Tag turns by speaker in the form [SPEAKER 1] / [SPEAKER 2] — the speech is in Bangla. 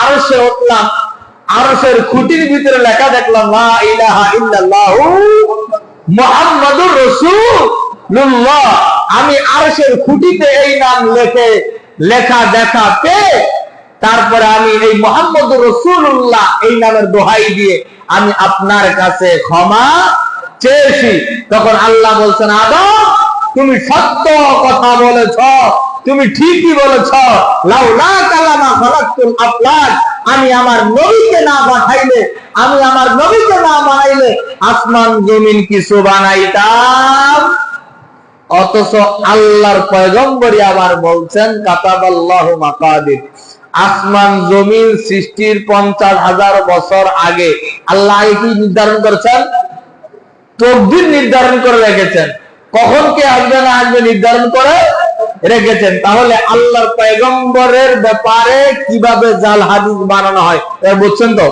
[SPEAKER 1] আরশে উঠলাম, আরশের খুঁটির ভিতরে লেখা দেখলাম লা ইলাহা ইল্লাল্লাহু মুহাম্মাদুর রাসূলুল্লাহ। আমি আরশের খুঁটিতে এই নাম লেখা দেখা পেয়ে তারপরে আমি এই মুহাম্মাদুর রাসূলুল্লাহ এই নামের দোহাই দিয়ে আমি আপনার কাছে ক্ষমা চেয়েছি। তখন আল্লাহ বলছেন, আদম তুমি সত্য কথা বলেছ, তুমি ঠিকই বলেছ। লাউলা কালামা খালাকতুল আফলাক, আমি আমার নবীকে না পাঠাইলে, আমি আমার নবীকে না বানাইলে আসমান জমিন কিছু বানাইতাম। অথচ আল্লাহর পয়গম্বরই আবার বলছেন কাতাবাল্লাহু মাকাদির, আসমান জমিন সৃষ্টির 50,000 বছর আগে আল্লাহ কি নির্ধারণ করেছেন? তকদির নির্ধারণ করে রেখেছেন, কখন কে আসবে না আসবে নির্ধারণ করে রেখেছেন। তাহলে আল্লাহর পয়গম্বরের ব্যাপারে কিভাবে জাল হাদিস বানানো হয় বুঝছেন তো?